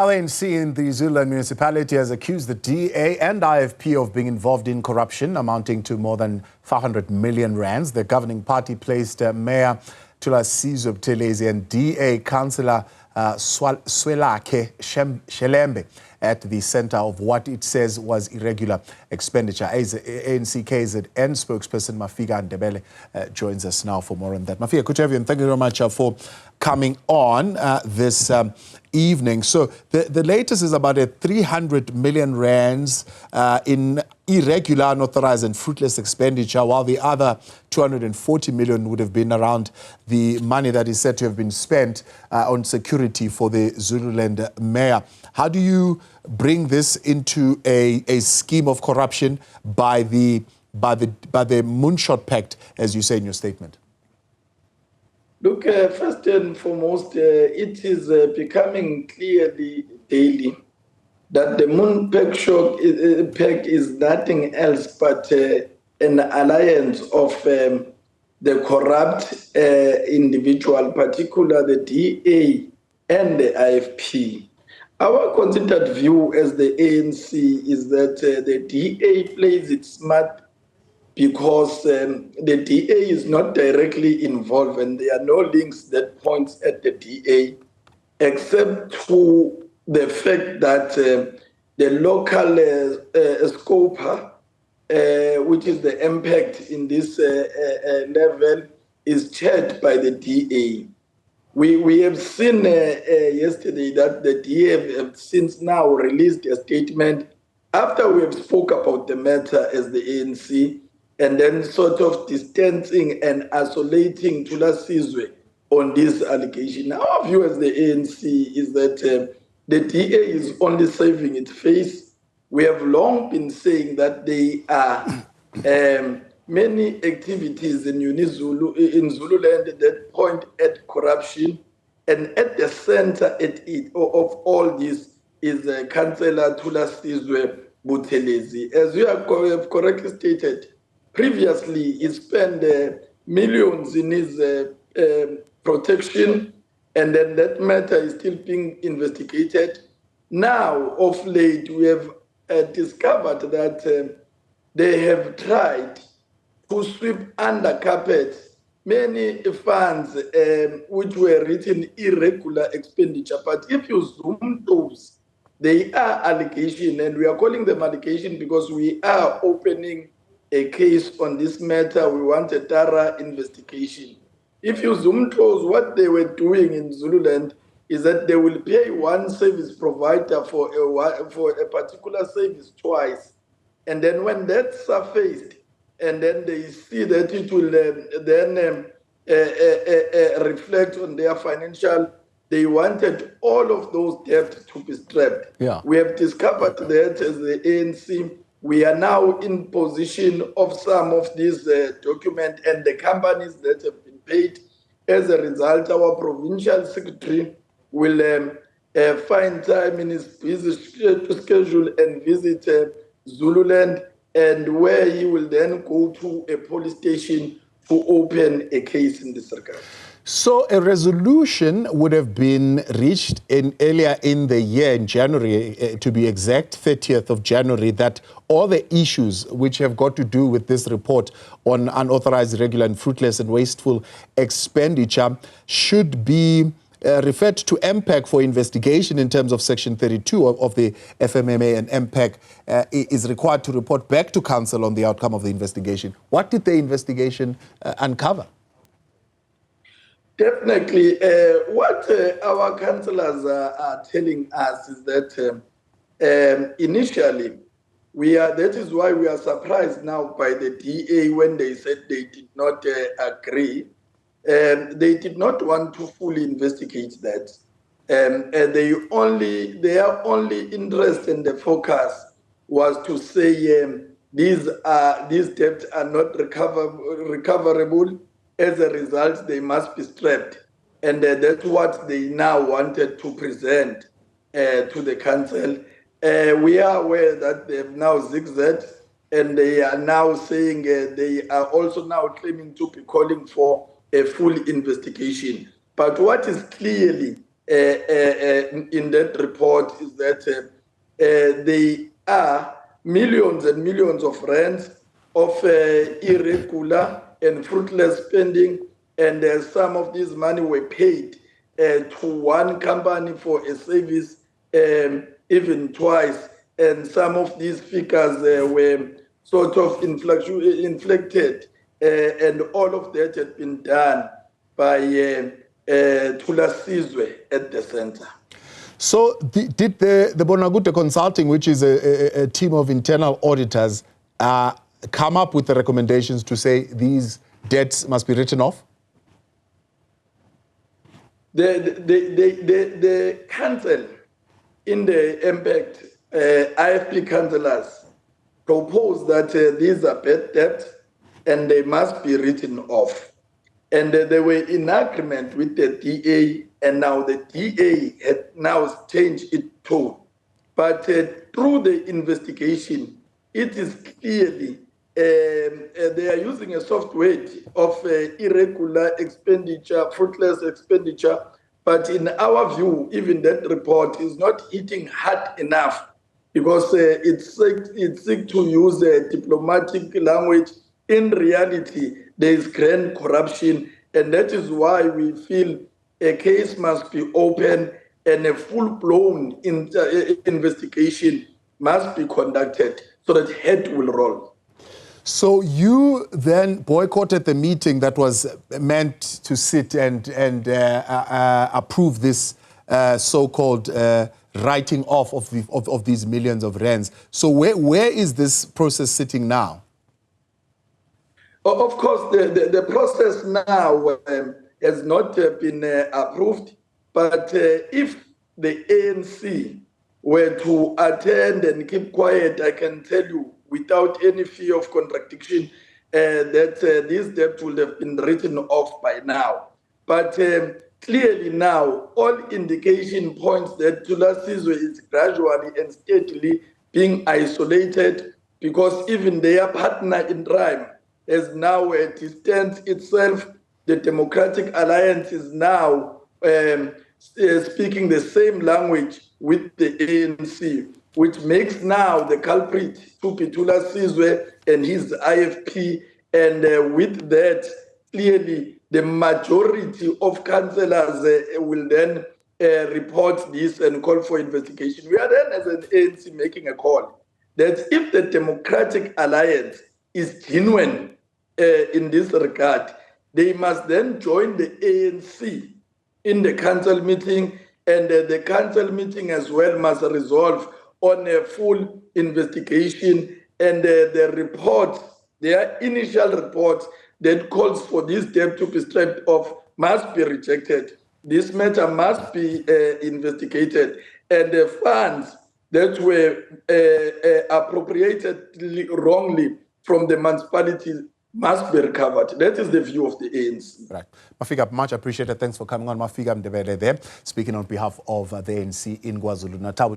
ANC in the Zululand Municipality has accused the DA and IFP of being involved in corruption amounting to more than 500 million rands. The governing party placed Mayor Thulasizwe Buthelezi and DA councillor Swelakhe Shelembe at the center of what it says was irregular expenditure. ANC KZN spokesperson Mafika Mndebele joins us now for more on that. Mafika, good to have you, and thank you very much for coming on this evening. So the latest is about 300 million rands in irregular, unauthorized and fruitless expenditure, while the other 240 million would have been around the money that is said to have been spent on security for the Zululand mayor. How do you bring this into a scheme of corruption by the Moonshot Pact, as you say in your statement? Look, first and foremost, it is becoming clearly daily that the Moonshot Pact is nothing else but an alliance of the corrupt individual, particularly the DA and the IFP. Our considered view as the ANC is that the DA plays it smart because the DA is not directly involved and there are no links that points at the DA, except to the fact that the local scoper, which is the impact in this level, is chaired by the DA. We have seen yesterday that the DA have since now released a statement after we have spoke about the matter as the ANC, and then sort of distancing and isolating Thulasizwe on this allegation. Our view as the ANC is that the DA is only saving its face. We have long been saying that there are many activities in Zululand that point at corruption, and at the center of all this is Councillor Thulasizwe Buthelezi. As you have correctly stated, previously he spent millions in his protection, and then that matter is still being investigated. Now, of late, we have discovered that they have tried to sweep under carpet many funds which were written irregular expenditure. But if you zoom those, they are allegations, and we are calling them allegations because we are opening a case on this matter. We want a thorough investigation. If you zoom close, what they were doing in Zululand is that they will pay one service provider for a particular service twice. And then when that surfaced, and then they see that it will then reflect on their financial, they wanted all of those debts to be strapped. Yeah. We have discovered that as the ANC, we are now in possession of some of these documents and the companies that have been paid. As a result, our provincial secretary will find time in his busy schedule and visit Zululand, and where he will then go to a police station to open a case in this regard. So a resolution would have been reached earlier in the year, in January, to be exact, 30th of January, that all the issues which have got to do with this report on unauthorized, irregular and fruitless and wasteful expenditure should be referred to MPAC for investigation in terms of Section 32 of the FMMA, and MPAC is required to report back to Council on the outcome of the investigation. What did the investigation uncover? Definitely. What our councillors are telling us is that initially, that is why we are surprised now by the DA when they said they did not agree. They did not want to fully investigate that. Their only interest and the focus was to say these debts are not recoverable. As a result, they must be strapped. And that's what they now wanted to present to the council. We are aware that they have now zigzagged, and they are now saying they are also now claiming to be calling for a full investigation. But what is clearly in that report is that there are millions and millions of rands of irregular and fruitless spending, and some of this money were paid to one company for a service even twice, and some of these figures were sort of inflected, and all of that had been done by Thulasizwe at the center. So did the Bonagute Consulting, which is a team of internal auditors, come up with the recommendations to say these debts must be written off? The council in the impact, IFP councillors proposed that these are bad debts and they must be written off. And they were in agreement with the DA, and now the DA had now changed its tone. But through the investigation, it is clearly they are using a software of irregular expenditure, fruitless expenditure. But in our view, even that report is not hitting hard enough, because it seeks to use diplomatic language. In reality, there is grand corruption, and that is why we feel a case must be open and a full-blown investigation must be conducted so that head will roll. So you then boycotted the meeting that was meant to sit and approve this so-called writing off of these millions of rands. So where is this process sitting now? Of course, the process now has not been approved, but if the ANC were to attend and keep quiet, I can tell you without any fear of contradiction that this debt would have been written off by now. But clearly now, all indication points that Thulasizwe is gradually and steadily being isolated, because even their partner in crime has now distanced itself. The Democratic Alliance is now speaking the same language with the ANC, which makes now the culprit to be Thulasizwe and his IFP. And with that, clearly the majority of councillors will then report this and call for investigation. We are then, as an ANC, making a call that if the Democratic Alliance is genuine in this regard, they must then join the ANC in the council meeting, and the council meeting as well must resolve on a full investigation, and the report, their initial report that calls for this debt to be stripped off must be rejected. This matter must be investigated, and the funds that were appropriated wrongly from the municipality must be recovered. That is the view of the ANC. Right. Mafika, much appreciated. Thanks for coming on. Mafika Mndebele there, speaking on behalf of the ANC in KwaZulu-Natal.